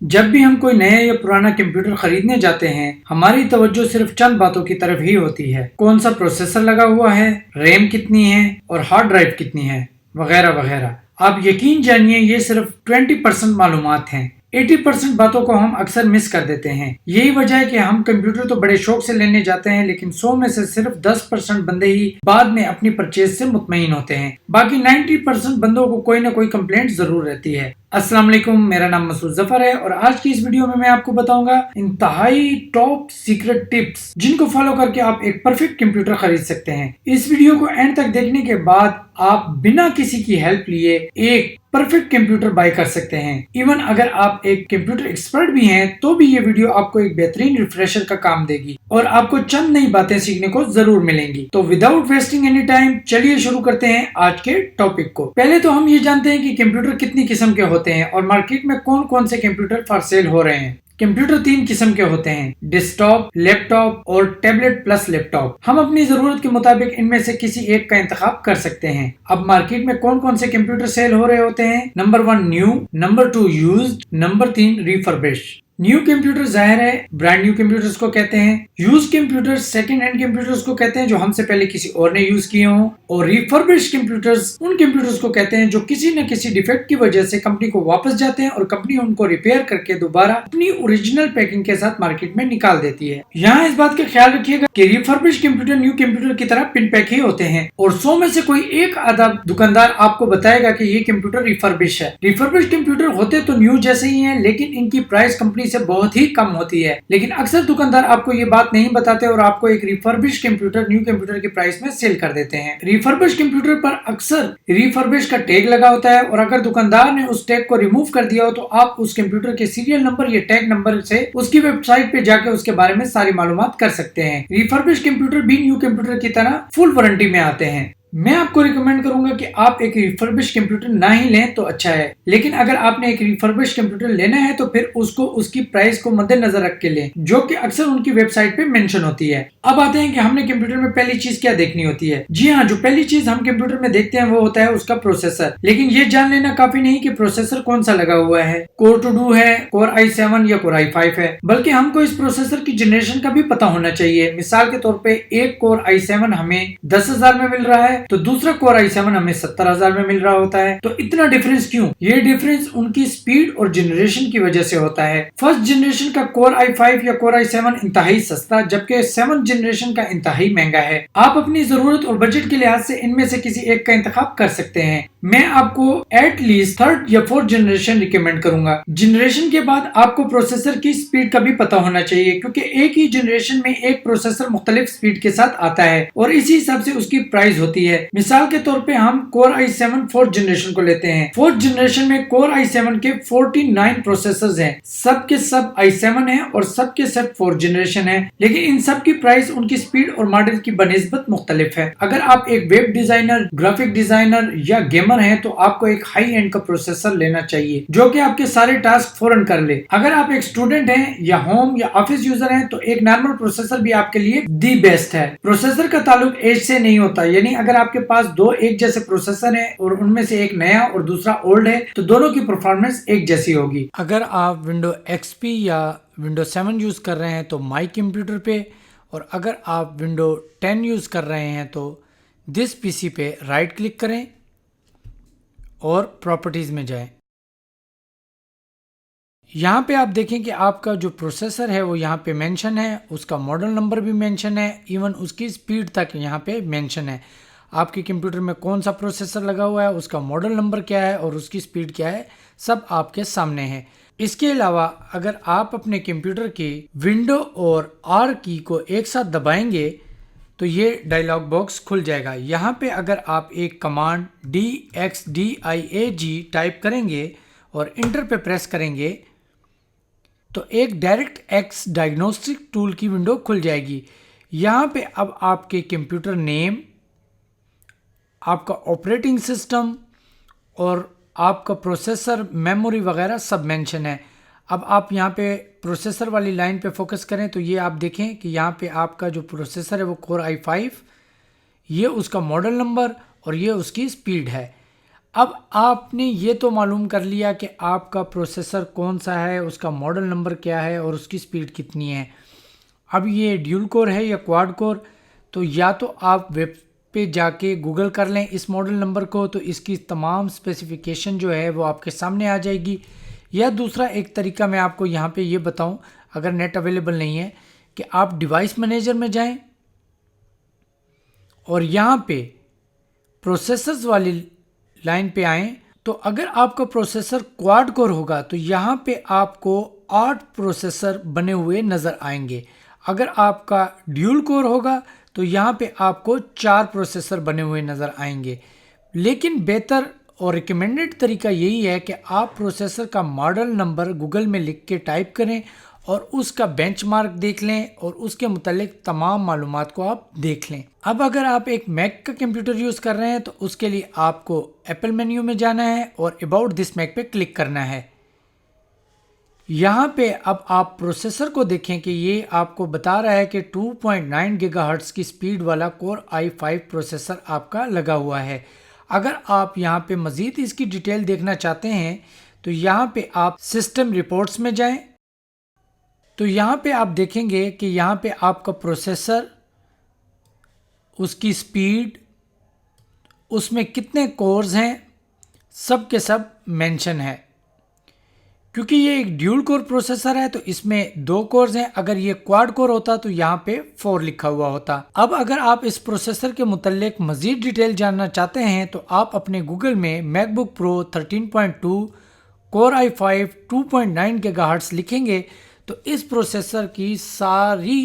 जब भी हम कोई नया या पुराना कंप्यूटर खरीदने जाते हैं, हमारी तवज्जो सिर्फ चंद बातों की तरफ ही होती है। कौन सा प्रोसेसर लगा हुआ है, रैम कितनी है और हार्ड ड्राइव कितनी है, वगैरह वगैरह। आप यकीन जानिए, ये सिर्फ 20% मालूमात हैं। 80% बातों को हम अक्सर मिस कर देते हैं। यही वजह है कि हम कंप्यूटर तो बड़े शौक से लेने जाते हैं, लेकिन 100 में से सिर्फ 10% बंदे ही बाद में अपनी परचेज से मुतमईन होते हैं। बाकी 90% बंदों को कोई ना कोई कंप्लेंट जरूर रहती है। अस्सलाम वालेकुम, मेरा नाम मसूद जफर है और आज की इस वीडियो में मैं आपको बताऊंगा इंतहाई टॉप सीक्रेट टिप्स जिनको फॉलो करके आप एक परफेक्ट कंप्यूटर खरीद सकते हैं। इस वीडियो को एंड तक देखने के बाद आप बिना किसी की हेल्प लिए एक परफेक्ट कंप्यूटर बाय कर सकते हैं। इवन अगर आप एक कंप्यूटर एक्सपर्ट भी हैं तो भी ये वीडियो आपको एक बेहतरीन रिफ्रेशर का काम देगी और आपको चंद नई बातें सीखने को जरूर मिलेंगी। तो विदाउट वेस्टिंग एनी टाइम चलिए शुरू करते हैं आज के टॉपिक को। पहले तो हम ये जानते हैं कि कंप्यूटर कितनी किस्म के होते हैं और मार्केट में कौन कौन से कंप्यूटर फॉर सेल हो रहे हैं। कंप्यूटर 3 किस्म के होते हैं, डेस्कटॉप, लैपटॉप और टैबलेट प्लस लैपटॉप। हम अपनी जरूरत के मुताबिक इनमें से किसी एक का इंतखाब कर सकते हैं। अब मार्केट में कौन कौन से कंप्यूटर सेल हो रहे होते हैं? Number 1 new, number 2 used, number 3 refurbished. New computer जाहिर है ब्रांड न्यू कंप्यूटर्स को कहते हैं। Use computers second hand computers को कहते हैं जो हमसे पहले किसी और ने यूज किए हों। और रिफर्बिश्ड कंप्यूटर्स उन कंप्यूटर्स को कहते हैं जो किसी न किसी डिफेक्ट की वजह से कंपनी को वापस जाते हैं और कंपनी उनको रिपेयर करके दोबारा अपनी ओरिजिनल पैकिंग के साथ मार्केट में निकाल देती है। यहाँ इस बात का ख्याल रखिएगा कि रिफर्बिश्ड कंप्यूटर न्यू कंप्यूटर की तरह पिन पैक ही होते हैं और 100 में से कोई एक आधा दुकानदार आपको बताएगा कि ये कंप्यूटर रिफर्बिश है। रिफर्बिश्ड कंप्यूटर होते तो न्यू जैसे ही है, लेकिन इनकी प्राइस कंपनी से बहुत ही कम होती है। लेकिन अक्सर दुकानदार आपको ये बात नहीं बताते और आपको एक रिफर्बिश कंप्यूटर न्यू कंप्यूटर की प्राइस में सेल कर देते हैं। रिफर्बिश कंप्यूटर पर अक्सर रिफर्बिश का टैग लगा होता है और अगर दुकानदार ने उस टैग को रिमूव कर दिया हो तो आप उस कंप्यूटर के सीरियल नंबर या टैग नंबर से उसकी वेबसाइट पे जाके उसके बारे में सारी मालूमात कर सकते हैं। रिफर्बिश कंप्यूटर भी न्यू कंप्यूटर की तरह फुल वारंटी में आते हैं। मैं आपको रिकमेंड करूंगा कि आप एक रिफर्बिश कंप्यूटर ना ही लें तो अच्छा है, लेकिन अगर आपने एक रिफर्बिश कंप्यूटर लेना है तो फिर उसको उसकी प्राइस को मद्देनजर रख के लें, जो कि अक्सर उनकी वेबसाइट पे मेंशन होती है। अब आते हैं कि हमने कंप्यूटर में पहली चीज क्या देखनी होती है। जी हाँ, जो पहली चीज हम कंप्यूटर में देखते हैं वो होता है उसका प्रोसेसर। लेकिन ये जान लेना काफी नहीं कि प्रोसेसर कौन सा लगा हुआ है, कोर टू डू है, कोर i7 या कोर i5 है, बल्कि हमको इस प्रोसेसर की जनरेशन का भी पता होना चाहिए। मिसाल के तौर पे एक कोर i7 हमें 10,000 में मिल रहा है तो दूसरा कोर i7 हमें 70,000 में मिल रहा होता है। तो इतना डिफरेंस क्यों? ये डिफरेंस उनकी स्पीड और जनरेशन की वजह से होता है। फर्स्ट जनरेशन का कोर i5 या कोर i7 इंतहाई सस्ता, जबकि 7th जनरेशन का इंतहाई महंगा है। आप अपनी जरूरत और बजट के लिहाज से इनमें से किसी एक का इंतखाब कर सकते हैं। मैं आपको एट लीस्ट 3rd या 4th जनरेशन रिकमेंड करूंगा। जनरेशन के बाद आपको प्रोसेसर की स्पीड का भी पता होना चाहिए, क्योंकि एक ही जनरेशन में एक प्रोसेसर मुख्तलिफ स्पीड के साथ आता है और इसी हिसाब से उसकी प्राइस होती है। मिसाल के तौर पे हम कोर i7 4th जनरेशन को लेते हैं। 4th जनरेशन में कोर i7 के 49 प्रोसेसर्स हैं। सब के सब i7 है और सब के सब 4th जनरेशन है, लेकिन इन सब की प्राइस उनकी स्पीड और मॉडल की बनिस्बत मुख्तलिफ है। अगर आप एक वेब डिजाइनर, ग्राफिक डिजाइनर या गेमर हैं तो आपको एक हाई एंड का प्रोसेसर लेना चाहिए जो कि आपके सारे टास्क फौरन कर ले। अगर आप एक स्टूडेंट हैं या होम या ऑफिस यूजर हैं तो एक नॉर्मल प्रोसेसर भी आपके लिए दी बेस्ट है। प्रोसेसर का ताल्लुक एज से नहीं होता, यानी अगर आपके पास दो एक जैसे प्रोसेसर हैं और उनमें से एक नया और दूसरा ओल्ड है तो दोनों की परफॉर्मेंस एक जैसी होगी। अगर आप विंडो XP या विंडो 7 यूज कर रहे हैं तो माई कंप्यूटर पे, और अगर आप विंडो 10 यूज कर रहे हैं तो दिस पीसी पे राइट क्लिक करें और प्रॉपर्टीज में जाएं। यहाँ पे आप देखें कि आपका जो प्रोसेसर है वो यहाँ पे मेंशन है, उसका मॉडल नंबर भी मेंशन है, इवन उसकी स्पीड तक यहाँ पे मेंशन है। आपके कंप्यूटर में कौन सा प्रोसेसर लगा हुआ है, उसका मॉडल नंबर क्या है और उसकी स्पीड क्या है, सब आपके सामने है। इसके अलावा अगर आप अपने कंप्यूटर की विंडो और R की को एक साथ दबाएंगे तो ये डायलॉग बॉक्स खुल जाएगा। यहाँ पे अगर आप एक कमांड DXDIAG टाइप करेंगे और इंटर पे प्रेस करेंगे तो एक डायरेक्ट एक्स डायग्नोस्टिक टूल की विंडो खुल जाएगी। यहाँ पे अब आपके कंप्यूटर नेम, आपका ऑपरेटिंग सिस्टम और आपका प्रोसेसर, मेमोरी वगैरह सब मेंशन है। अब आप यहाँ पे प्रोसेसर वाली लाइन पे फोकस करें तो ये आप देखें कि यहाँ पे आपका जो प्रोसेसर है वो कोर i5, ये उसका मॉडल नंबर और ये उसकी स्पीड है। अब आपने ये तो मालूम कर लिया कि आपका प्रोसेसर कौन सा है, उसका मॉडल नंबर क्या है और उसकी स्पीड कितनी है। अब ये ड्यूल कोर है या क्वाड कोर, तो या तो आप वेब पे जाके गूगल कर लें इस मॉडल नंबर को, तो इसकी तमाम स्पेसिफिकेशन जो है वो आपके सामने आ जाएगी। या दूसरा एक तरीका मैं आपको यहाँ पे ये बताऊँ, अगर नेट अवेलेबल नहीं है, कि आप डिवाइस मैनेजर में जाएं और यहाँ पे प्रोसेसर्स वाली लाइन पे आएं। तो अगर आपका प्रोसेसर क्वाड कोर होगा तो यहाँ पे आपको 8 प्रोसेसर बने हुए नज़र आएंगे। अगर आपका ड्यूल कोर होगा तो यहाँ पे आपको 4 प्रोसेसर बने हुए नज़र आएंगे। लेकिन बेहतर और रिकमेंडेड तरीका यही है कि आप प्रोसेसर का मॉडल नंबर गूगल में लिख के टाइप करें और उसका बेंचमार्क देख लें और उसके मुतालिक तमाम मालूमात को आप देख लें। अब अगर आप एक मैक का कंप्यूटर यूज़ कर रहे हैं तो उसके लिए आपको एप्पल मेन्यू में जाना है और अबाउट दिस मैक पे क्लिक करना है। यहाँ पे अब आप प्रोसेसर को देखें कि ये आपको बता रहा है कि 2.9 गीगाहर्ट्ज़ की स्पीड वाला कोर i5 प्रोसेसर आपका लगा हुआ है। अगर आप यहाँ पे मज़ीद इसकी डिटेल देखना चाहते हैं तो यहाँ पे आप सिस्टम रिपोर्ट्स में जाएं। तो यहाँ पे आप देखेंगे कि यहाँ पे आपका प्रोसेसर, उसकी स्पीड, उसमें कितने कोर्स हैं, सब के सब मेंशन है। क्योंकि ये एक ड्यूल कोर प्रोसेसर है तो इसमें 2 कोर्स हैं। अगर ये क्वाड कोर होता तो यहाँ पे 4 लिखा हुआ होता। अब अगर आप इस प्रोसेसर के मुतल्लिक मज़ीद डिटेल जानना चाहते हैं तो आप अपने गूगल में MacBook pro 13.2 core i5 2.9 gigahertz लिखेंगे तो इस प्रोसेसर की सारी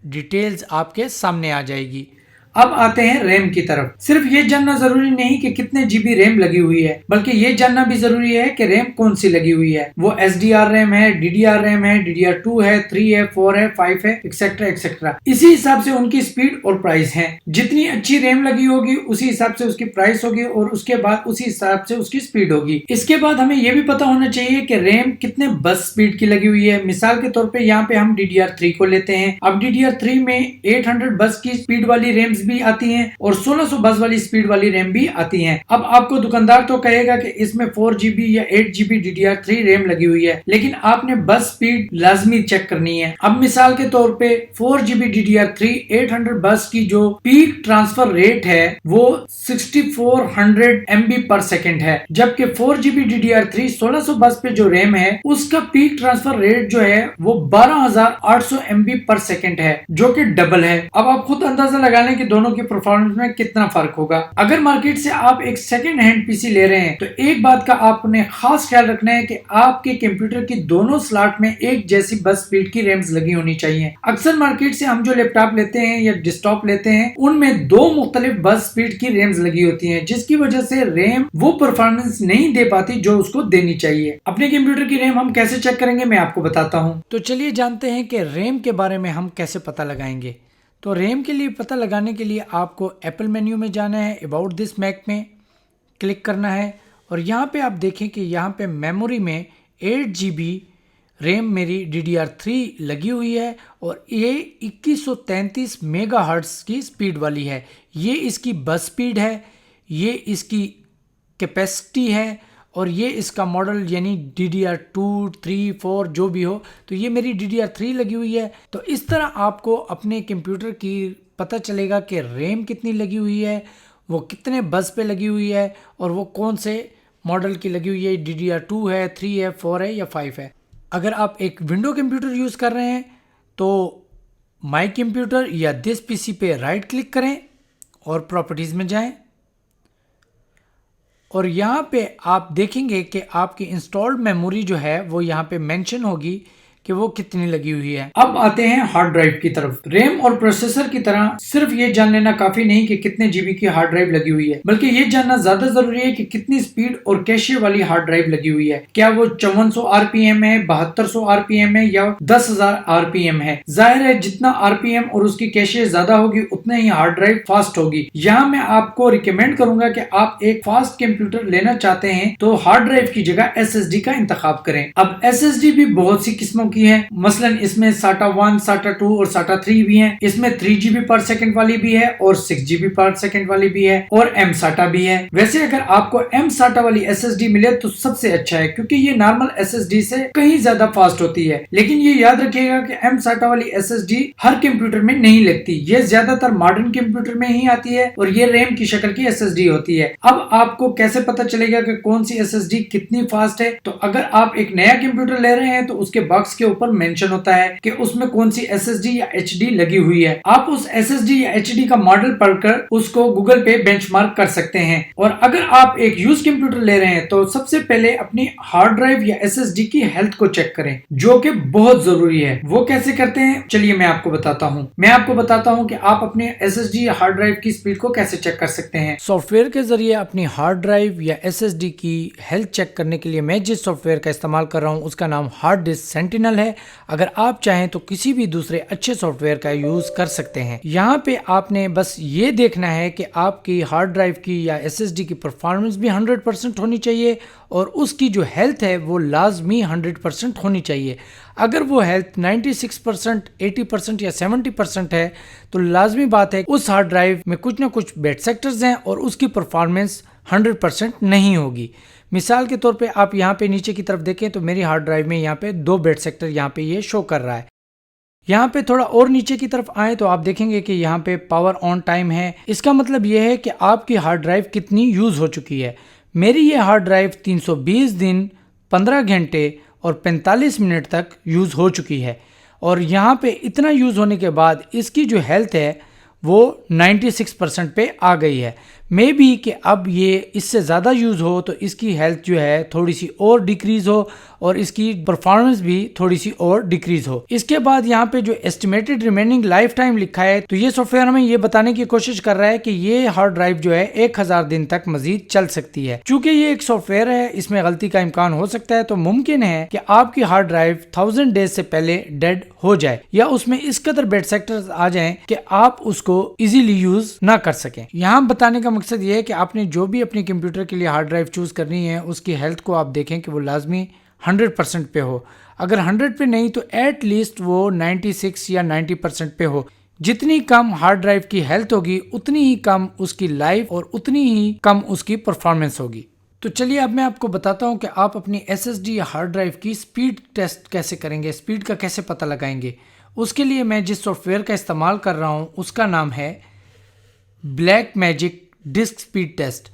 डिटेल्स आपके सामने आ जाएगी। अब आते हैं रैम की तरफ। सिर्फ ये जानना जरूरी नहीं कि कितने जीबी रैम लगी हुई है, बल्कि ये जानना भी जरूरी है कि रैम कौन सी लगी हुई है। वो SDR रैम है, DDR रैम है, DDR2 है, 3 है, 4 है, 5 है, एक्सेट्रा एक्सेट्रा। इसी हिसाब से उनकी स्पीड और प्राइस है। जितनी अच्छी रैम लगी होगी उसी हिसाब से उसकी प्राइस होगी और उसके बाद उसी हिसाब से उसकी स्पीड होगी। इसके बाद हमें यह भी पता होना चाहिए कि रैम कितने बस स्पीड की लगी हुई है। मिसाल के तौर पे यहाँ पे हम DDR3 को लेते हैं। अब DDR3 में 800 बस की स्पीड वाली रैम्स भी आती हैं और 1600 बस वाली स्पीड वाली रैम भी आती हैं। अब आपको दुकानदार तो कहेगा कि इसमें 4GB या 8GB DDR3 रैम लगी हुई है, लेकिन आपने बस स्पीड लाजमी चेक करनी है। अब मिसाल के तौर पे 4GB DDR3 800 बस की जो पीक ट्रांसफर रेट है वो 6400 MB पर सेकेंड है, जबकि 4GB DDR3 1600 बस पे जो रैम है उसका पीक ट्रांसफर रेट जो है वो 12800 MB पर सेकेंड है, जो कि डबल है। अब आप खुद अंदाजा लगा लें कि दोनों की परफॉर्मेंस में कितना फर्क होगा। अगर मार्केट से आप एक सेकंड हैंड पीसी ले रहे हैं तो एक बात का आपने खास ख्याल रखना है कि आपके कंप्यूटर की दोनों स्लॉट में एक जैसी बस स्पीड की रैम्स लगी होनी चाहिए। अक्सर मार्केट से हम जो लैपटॉप लेते हैं या डेस्कटॉप लेते हैं उनमें 2 मुख्तलिफ बस स्पीड की रैम्स लगी होती हैं, जिसकी वजह से रैम वो परफॉर्मेंस नहीं दे पाती जो उसको देनी चाहिए। अपने कंप्यूटर की रैम हम कैसे चेक करेंगे मैं आपको बताता हूँ। तो चलिए जानते हैं कि रैम के बारे में हम कैसे पता लगाएंगे। तो रैम के लिए पता लगाने के लिए आपको एप्पल मेन्यू में जाना है, अबाउट दिस मैक में क्लिक करना है और यहाँ पे आप देखें कि यहाँ पे मेमोरी में 8GB रैम मेरी DDR3 लगी हुई है और ये 2133 मेगाहर्ट्ज़ की स्पीड वाली है। ये इसकी बस स्पीड है, ये इसकी कैपेसिटी है और ये इसका मॉडल यानी DDR2, 3, 4 जो भी हो, तो ये मेरी DDR3 लगी हुई है। तो इस तरह आपको अपने कंप्यूटर की पता चलेगा कि रैम कितनी लगी हुई है, वो कितने बस पे लगी हुई है और वो कौन से मॉडल की लगी हुई है, DDR2 है, 3 है, 4 है या 5 है। अगर आप एक विंडो कंप्यूटर यूज़ कर रहे हैं तो माई कंप्यूटर या दिस पीसी पे राइट क्लिक करें और प्रॉपर्टीज़ में जाएं और यहाँ पे आप देखेंगे कि आपकी इंस्टॉल्ड मेमोरी जो है वो यहाँ पे मेंशन होगी कि वो कितनी लगी हुई है। अब आते हैं हार्ड ड्राइव की तरफ। रैम और प्रोसेसर की तरह सिर्फ ये जान लेना काफी नहीं कि कितने जीबी की हार्ड ड्राइव लगी हुई है, बल्कि ये जानना ज्यादा जरूरी है कि कितनी स्पीड और कैशे वाली हार्ड ड्राइव लगी हुई है। क्या वो 5400 RPM है, 7200 RPM है या 10,000 RPM है। जाहिर है जितना RPM और उसकी कैशे ज्यादा होगी उतना ही हार्ड ड्राइव फास्ट होगी। यहाँ मैं आपको रिकमेंड करूंगा कि आप एक फास्ट कंप्यूटर लेना चाहते हैं तो हार्ड ड्राइव की जगह SSD का इंतखाब करें। अब SSD भी बहुत सी किस्मों की है। मसलन इसमें SATA 1, SATA 2 और SATA 3 भी है। इसमें 3 GB पर सेकंड वाली भी है और 6 GB पर सेकंड वाली भी है और M SATA भी है। वैसे अगर आपको M SATA वाली SSD मिले तो सबसे अच्छा है, क्योंकि ये नॉर्मल SSD से कहीं ज्यादा फास्ट होती है। लेकिन ये याद रखिएगा कि M SATA वाली SSD हर कंप्यूटर में नहीं लगती, ये ज्यादातर मॉडर्न कंप्यूटर में ही आती है और ये रैम की शक्ल की SSD होती है। अब आपको कैसे पता चलेगा कि कौन सी SSD कितनी फास्ट है? तो अगर आप एक नया कंप्यूटर ले रहे हैं तो उसके बॉक्स के ऊपर मेंशन होता है कि उसमें कौन सी SSD या HD लगी हुई है। आप उस SSD या HD का मॉडल पढ़कर उसको गूगल पे बेंचमार्क कर सकते हैं। और अगर आप एक यूज कंप्यूटर ले रहे हैं तो सबसे पहले अपनी हार्ड ड्राइव या SSD की हेल्थ को चेक करें, जो कि बहुत जरूरी है। वो कैसे करते हैं चलिए मैं आपको बताता हूँ। मैं आपको बताता हूँ कि आप अपने SSD या हार्ड ड्राइव की स्पीड को कैसे चेक कर सकते हैं। सॉफ्टवेयर के जरिए अपनी हार्ड ड्राइव या SSD की हेल्थ चेक करने के लिए मैं जिस सॉफ्टवेयर का इस्तेमाल कर रहा हूँ उसका नाम हार्ड डिस्क सेंटिनल है। अगर आप चाहें तो किसी भी दूसरे अच्छे सॉफ्टवेयर का यूज कर सकते हैं। यहाँ पे आपने बस ये देखना है कि आपकी हार्ड ड्राइव की या SSD की परफॉर्मेंस भी 100% होनी चाहिए और उसकी जो हेल्थ है वो लाजमी 100% होनी चाहिए। अगर वो हेल्थ 96%, 80% या 70% है तो लाजमी बात है उस हार्ड ड्राइव में कुछ ना कुछ बैड सेक्टर्स हैं और उसकी परफॉर्मेंस 100% नहीं होगी। मिसाल के तौर पे आप यहाँ पे नीचे की तरफ देखें तो मेरी हार्ड ड्राइव में यहाँ पे 2 बैड सेक्टर यहाँ पे ये शो कर रहा है। यहाँ पे थोड़ा और नीचे की तरफ आए तो आप देखेंगे कि यहाँ पे पावर ऑन टाइम है। इसका मतलब ये है कि आपकी हार्ड ड्राइव कितनी यूज हो चुकी है। मेरी ये हार्ड ड्राइव 320 दिन, 15 घंटे और 45 मिनट तक यूज हो चुकी है और यहाँ पे इतना यूज होने के बाद इसकी जो हेल्थ है वो 96% पे आ गई है। मे बी कि अब ये इससे ज़्यादा यूज़ हो तो इसकी हेल्थ जो है थोड़ी सी और डिक्रीज़ हो और इसकी परफॉर्मेंस भी थोड़ी सी और डिक्रीज़ हो। इसके बाद यहाँ पे जो एस्टिमेटेड रिमेनिंग लाइफ टाइम लिखा है तो ये सॉफ्टवेयर हमें ये बताने की कोशिश कर रहा है कि ये हार्ड ड्राइव जो है 1000 दिन तक मजीद चल सकती है। चूंकि ये एक सॉफ्टवेयर है इसमें गलती का इम्कान हो सकता है तो मुमकिन है कि आपकी हार्ड ड्राइव 1000 डेज से पहले डेड हो जाए या उसमें इस कदर बैड सेक्टर्स आ जाएं कि आप उसको इजीली यूज ना कर सकें। यहाँ बताने का मकसद ये है कि आपने जो भी अपने कंप्यूटर के लिए हार्ड ड्राइव चूज करनी है उसकी हेल्थ को आप देखें कि वो लाजमी 100% पे हो। अगर 100 पे नहीं तो एट लीस्ट वो 96 या 90% पे हो। जितनी कम हार्ड ड्राइव की हेल्थ होगी उतनी ही कम उसकी लाइफ और उतनी ही कम उसकी परफॉर्मेंस होगी। तो चलिए अब मैं आपको बताता हूँ कि आप अपनी SSD या हार्ड ड्राइव की स्पीड टेस्ट कैसे करेंगे, स्पीड का कैसे पता लगाएंगे। उसके लिए मैं जिस सॉफ्टवेयर का इस्तेमाल कर रहा हूँ उसका नाम है black magic disk speed test.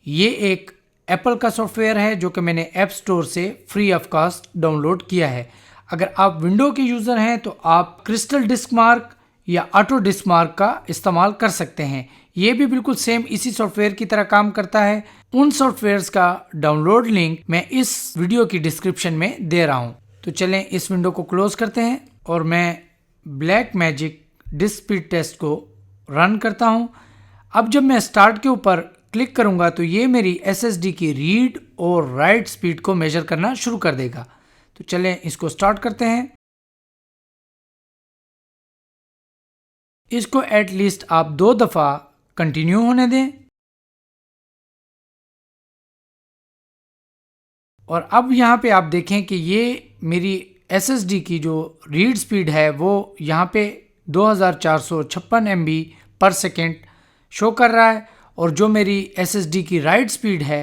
ये एक एप्पल का सॉफ्टवेयर है जो कि मैंने ऐप स्टोर से फ्री ऑफ कॉस्ट डाउनलोड किया है। अगर आप विंडो के यूज़र हैं तो आप क्रिस्टल डिस्क मार्क या ऑटो डिस्क मार्क का इस्तेमाल कर सकते हैं। ये भी बिल्कुल सेम इसी सॉफ्टवेयर की तरह काम करता है। उन सॉफ्टवेयर्स का डाउनलोड लिंक मैं इस वीडियो की डिस्क्रिप्शन में दे रहा हूँ। तो चलें इस विंडो को क्लोज करते हैं और मैं black magic disk speed test को रन करता हूँ। अब जब मैं स्टार्ट के ऊपर क्लिक करूंगा तो ये मेरी SSD की रीड और राइट स्पीड को मेजर करना शुरू कर देगा। तो चलें इसको स्टार्ट करते हैं। इसको एटलीस्ट आप 2 दफ़ा कंटिन्यू होने दें और अब यहाँ पे आप देखें कि ये मेरी SSD की जो रीड स्पीड है वो यहाँ पे 2456 MB पर सेकेंड शो कर रहा है और जो मेरी SSD की राइट स्पीड है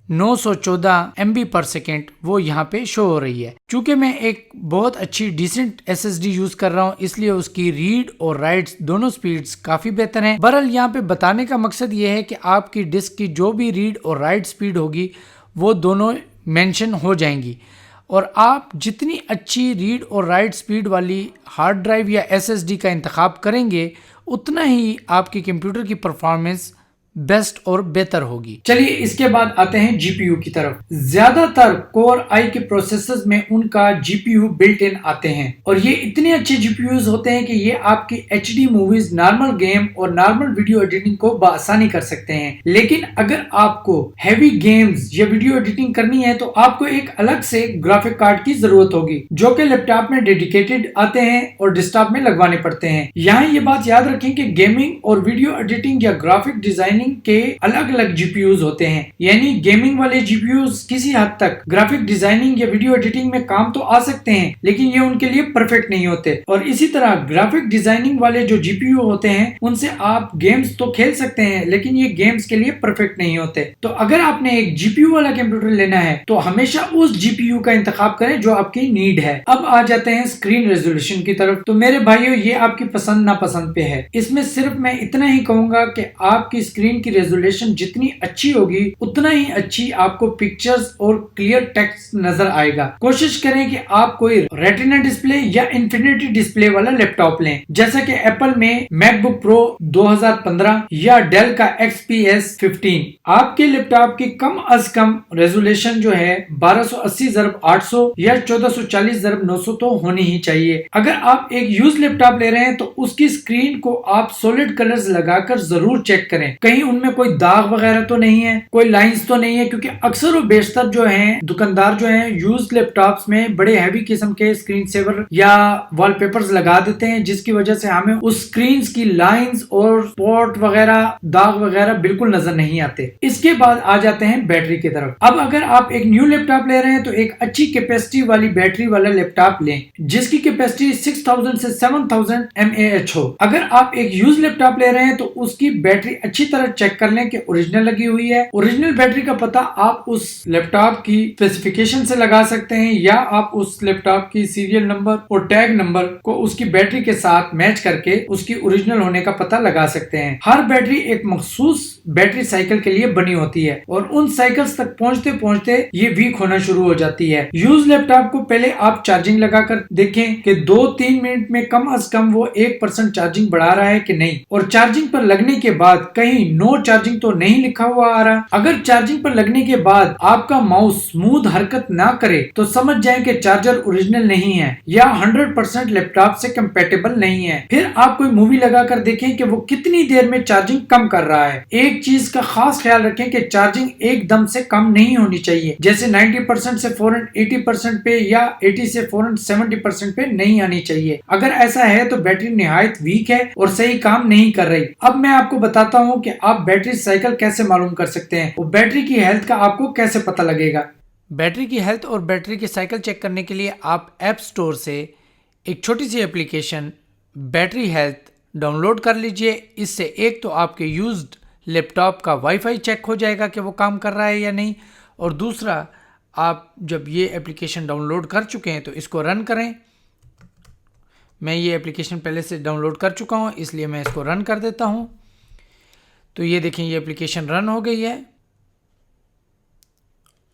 914 MB पर सेकेंड वो यहाँ पे शो हो रही है। चूंकि मैं एक बहुत अच्छी डिसेंट SSD यूज कर रहा हूँ इसलिए उसकी रीड और राइट दोनों स्पीड्स काफी बेहतर हैं। बहरहाल यहाँ पे बताने का मकसद ये है कि आपकी डिस्क की जो भी रीड और राइट स्पीड होगी वो दोनों मेंशन हो जाएंगी और आप जितनी अच्छी रीड और राइट स्पीड वाली हार्ड ड्राइव या SSD का इंतखाब करेंगे उतना ही आपके कंप्यूटर की परफॉर्मेंस बेस्ट और बेहतर होगी। चलिए इसके बाद आते हैं GPU की तरफ। ज्यादातर कोर आई के प्रोसेसर्स में उनका GPU बिल्ट इन आते हैं और ये इतने अच्छे GPUs होते हैं कि ये आपकी HD मूवीज, नॉर्मल गेम और नॉर्मल वीडियो एडिटिंग को बआसानी कर सकते हैं। लेकिन अगर आपको हैवी गेम्स या वीडियो एडिटिंग करनी है तो आपको एक अलग से ग्राफिक कार्ड की जरूरत होगी जो कि लैपटॉप में डेडिकेटेड आते हैं और डेस्कटॉप में लगवाने पड़ते हैं। यहाँ ये बात याद रखें कि गेमिंग और वीडियो एडिटिंग या ग्राफिक डिजाइनिंग डिजाइनिंग के अलग अलग जीपीयूज होते हैं, यानी गेमिंग वाले जीपीयूज किसी हद तक ग्राफिक डिजाइनिंग या वीडियो एडिटिंग में काम तो आ सकते हैं, लेकिन ये उनके लिए परफेक्ट नहीं होते। और इसी तरह ग्राफिक डिजाइनिंग वाले जो जीपीयू होते हैं उनसे आप गेम्स तो खेल सकते हैं, लेकिन ये गेम्स के लिए परफेक्ट नहीं होते। तो अगर आपने एक जीपीयू वाला कंप्यूटर लेना है तो हमेशा उस जीपीयू का इंतखाब करें जो आपकी नीड है। अब आ जाते हैं स्क्रीन रेजोल्यूशन की तरफ। तो मेरे भाइयों, ये आपकी पसंद नापसंद पे है। इसमें सिर्फ मैं इतना ही कहूंगा कि आपकी स्क्रीन की रेजोल्यूशन जितनी अच्छी होगी उतना ही अच्छी आपको पिक्चर्स और क्लियर टेक्स्ट नजर आएगा। कोशिश करें कि आप कोई रेटिना डिस्प्ले या इन्फिनिटी डिस्प्ले वाला लैपटॉप लें, जैसा कि एप्पल में मैकबुक प्रो 2015 या डेल का XPS 15। आपके लैपटॉप की कम अज कम रेजोल्यूशन जो है 1280x800 या 1440x900 तो होनी ही चाहिए। अगर आप एक यूज लैपटॉप ले रहे हैं तो उसकी स्क्रीन को आप सॉलिड कलर्स लगाकर जरूर चेक करें, कहीं उनमें कोई दाग वगैरह तो नहीं है, कोई लाइंस तो नहीं है, क्योंकि अक्सर और बेशतर जो है दुकानदार जो है यूज लैपटॉप्स में बड़े हैवी किस्म के स्क्रीन सेवर या वॉलपेपर्स लगा देते हैं, जिसकी वजह से हमें उस स्क्रीन की लाइंस और स्पॉट वगैरह दाग वगैरह बिल्कुल नजर नहीं आते। इसके बाद आ जाते हैं बैटरी की तरफ। अब अगर आप एक न्यू लैपटॉप ले रहे हैं तो एक अच्छी कैपेसिटी वाली बैटरी वाला लैपटॉप लें, जिसकी कैपेसिटी 6000 से 7000 mAh हो। अगर आप एक यूज लैपटॉप ले रहे हैं तो उसकी बैटरी अच्छी तरह चेक कर लें कि ओरिजिनल लगी हुई है। ओरिजिनल बैटरी का पता आप उस लैपटॉप की स्पेसिफिकेशन से लगा सकते हैं, या आप उस लैपटॉप की सीरियल नंबर और टैग नंबर को उसकी बैटरी के साथ मैच करके उसकी ओरिजिनल होने का पता लगा सकते हैं। हर बैटरी एक मखसूस बैटरी साइकिल के लिए बनी होती है और उन साइकिल्स तक पहुंचते पहुंचते ये वीक होना शुरू हो जाती है। यूज लैपटॉप को पहले आप चार्जिंग लगाकर देखें कि 2-3 मिनट में कम अज कम वो 1% चार्जिंग बढ़ा रहा है कि नहीं, और चार्जिंग पर लगने के बाद कहीं नो चार्जिंग तो नहीं लिखा हुआ आ रहा। अगर चार्जिंग पर लगने के बाद आपका माउस स्मूथ हरकत ना करे तो समझ जाएं कि चार्जर ओरिजिनल नहीं है या 100% लैपटॉप से कंपैटिबल नहीं है। फिर आप कोई मूवी लगाकर देखें कि वो कितनी देर में चार्जिंग कम कर रहा है। एक चीज का खास ख्याल रखें कि चार्जिंग एकदम से कम नहीं होनी चाहिए, जैसे 90% से फौरन 80% पे या 80 से फौरन 70% पे नहीं आनी चाहिए। अगर ऐसा है तो बैटरी निहायत वीक है और सही काम नहीं कर रही। अब मैं आपको बताता हूँ कि आप बैटरी साइकिल कैसे मालूम कर सकते हैं और बैटरी की हेल्थ का आपको कैसे पता लगेगा। बैटरी की हेल्थ और बैटरी की साइकिल चेक करने के लिए आप ऐप स्टोर से एक छोटी सी एप्लीकेशन बैटरी हेल्थ डाउनलोड कर लीजिए। इससे एक तो आपके यूज्ड लैपटॉप का वाईफाई चेक हो जाएगा कि वो काम कर रहा है या नहीं, और दूसरा आप जब ये एप्लीकेशन डाउनलोड कर चुके हैं तो इसको रन करें। मैं ये एप्लीकेशन पहले से डाउनलोड कर चुका हूँ, इसलिए मैं इसको रन कर देता हूँ। तो ये देखें, ये एप्लीकेशन रन हो गई है।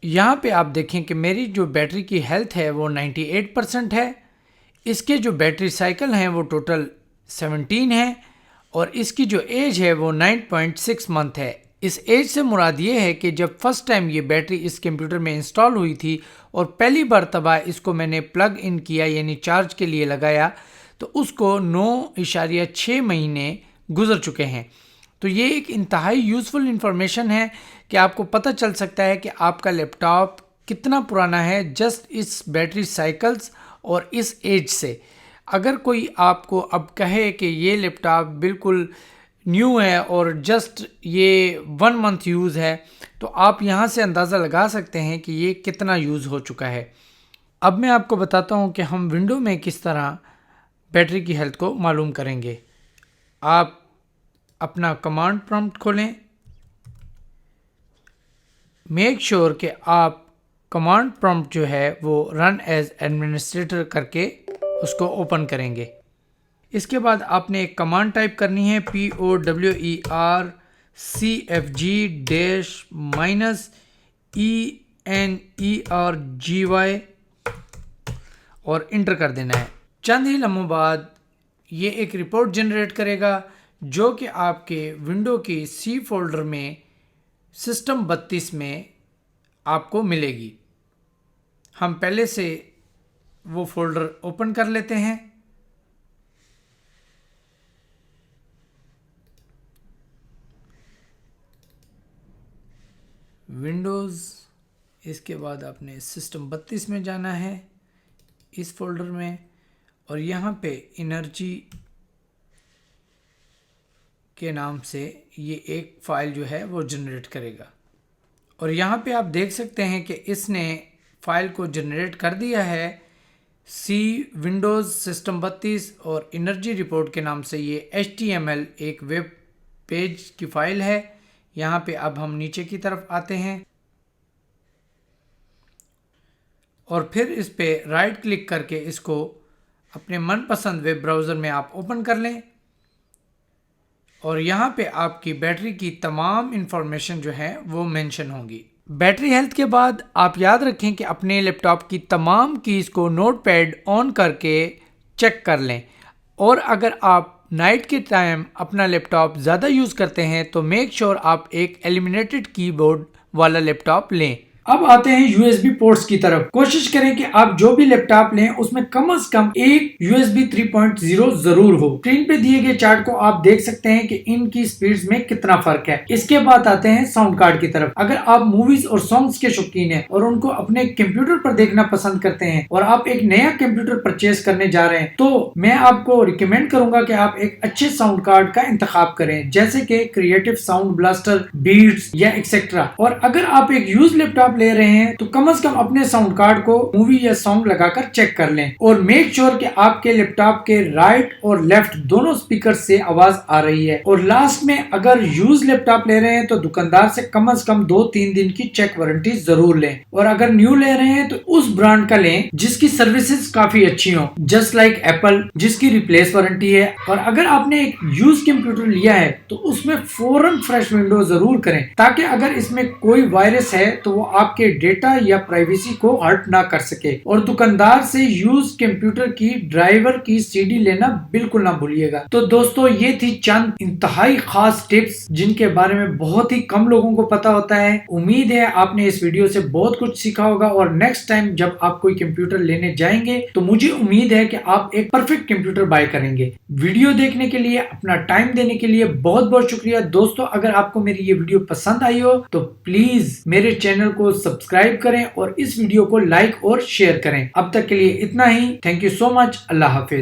यहाँ पे आप देखें कि मेरी जो बैटरी की हेल्थ है वो 98% है। इसके जो बैटरी साइकिल हैं वो टोटल 17 है और इसकी जो एज है वो 9.6 मंथ है। इस एज से मुराद ये है कि जब फर्स्ट टाइम ये बैटरी इस कंप्यूटर में इंस्टॉल हुई थी और पहली मरतबा इसको मैंने प्लग इन किया यानी चार्ज के लिए लगाया तो उसको 9.6 महीने गुजर चुके हैं। तो ये एक इंतहाई यूज़फुल इंफॉर्मेशन है कि आपको पता चल सकता है कि आपका लैपटॉप कितना पुराना है जस्ट इस बैटरी साइकिल्स और इस एज से। अगर कोई आपको अब कहे कि ये लैपटॉप बिल्कुल न्यू है और जस्ट ये 1 मंथ यूज़ है, तो आप यहाँ से अंदाज़ा लगा सकते हैं कि ये कितना यूज़ हो चुका है। अब मैं आपको बताता हूँ कि हम विंडो में किस तरह बैटरी की हेल्थ को मालूम करेंगे। आप अपना कमांड प्रॉम्प्ट खोलें। मेक श्योर कि आप कमांड प्रॉम्प्ट जो है वो रन एज एडमिनिस्ट्रेटर करके उसको ओपन करेंगे। इसके बाद आपने एक कमांड टाइप करनी है POWER--ENERGY और इंटर कर देना है। चंद ही लम्हों बाद ये एक रिपोर्ट जनरेट करेगा जो कि आपके विंडो की सी फोल्डर में सिस्टम 32 में आपको मिलेगी। हम पहले से वो फोल्डर ओपन कर लेते हैं। विंडोज़, इसके बाद आपने सिस्टम 32 में जाना है इस फोल्डर में, और यहाँ पे एनर्जी के नाम से ये एक फ़ाइल जो है वो जनरेट करेगा। और यहाँ पे आप देख सकते हैं कि इसने फ़ाइल को जनरेट कर दिया है। सी विंडोज़ सिस्टम 32 और एनर्जी रिपोर्ट के नाम से ये HTML एक वेब पेज की फ़ाइल है। यहाँ पे अब हम नीचे की तरफ आते हैं और फिर इस पे राइट क्लिक करके इसको अपने मनपसंद वेब ब्राउज़र में आप ओपन कर लें और यहाँ पे आपकी बैटरी की तमाम इंफॉर्मेशन जो है वो मेंशन होंगी। बैटरी हेल्थ के बाद आप याद रखें कि अपने लैपटॉप की तमाम कीज़ को नोटपैड ऑन करके चेक कर लें। और अगर आप नाइट के टाइम अपना लैपटॉप ज़्यादा यूज़ करते हैं तो मेक श्योर आप एक एलिमिनेटेड कीबोर्ड वाला लैपटॉप लें। अब आते हैं USB पोर्ट्स की तरफ। कोशिश करें कि आप जो भी लैपटॉप लें उसमें कम से कम एक USB 3.0 जरूर हो। स्क्रीन पे दिए गए चार्ट को आप देख सकते हैं कि इनकी स्पीड्स में कितना फर्क है। इसके बाद आते हैं साउंड कार्ड की तरफ। अगर आप मूवीज और सॉन्ग्स के शौकीन हैं और उनको अपने कंप्यूटर पर देखना पसंद करते हैं और आप एक नया कंप्यूटर परचेज करने जा रहे हैं तो मैं आपको रिकमेंड करूंगा कि आप एक अच्छे साउंड कार्ड का इंतखाब करें, जैसे कि क्रिएटिव साउंड ब्लास्टर, बीट्स या एक्सेट्रा। और अगर आप एक यूज लैपटॉप ले रहे हैं तो कम से कम अपने साउंड कार्ड को मूवी या सॉन्ग लगाकर चेक कर लें और मेक श्योर कि आपके लैपटॉप के राइट और लेफ्ट दोनों स्पीकर से आवाज आ रही है। और लास्ट में अगर यूज लैपटॉप ले रहे हैं तो दुकानदार से कम 2-3 दिन की चेक वारंटी जरूर लें। और अगर न्यू ले रहे हैं तो उस ब्रांड का लें जिसकी सर्विसेज काफी अच्छी हो, जस्ट लाइक एप्पल जिसकी रिप्लेस वारंटी है। और अगर आपने एक यूज कंप्यूटर लिया है तो उसमें फौरन फ्रेश विंडो जरूर करें ताकि अगर इसमें कोई वायरस है तो वो आपके डेटा या प्राइवेसी को हर्ट ना कर सके। और दुकानदार से यूज कंप्यूटर की ड्राइवर की CD लेना बिल्कुल ना भूलिएगा। तो दोस्तों ये थी चंद इंतहाई खास टिप्स जिनके बारे में बहुत ही कम लोगों को पता होता है। उम्मीद है आपने इस वीडियो से बहुत कुछ सीखा होगा और नेक्स्ट टाइम जब आप कोई कंप्यूटर लेने जाएंगे तो मुझे उम्मीद है कि आप एक परफेक्ट कंप्यूटर बाय करेंगे। वीडियो देखने के लिए, अपना टाइम देने के लिए बहुत बहुत शुक्रिया। दोस्तों अगर आपको मेरी ये वीडियो पसंद आई हो तो प्लीज मेरे चैनल को सब्सक्राइब करें और इस वीडियो को लाइक और शेयर करें। अब तक के लिए इतना ही। Thank you so much. Allah Hafiz.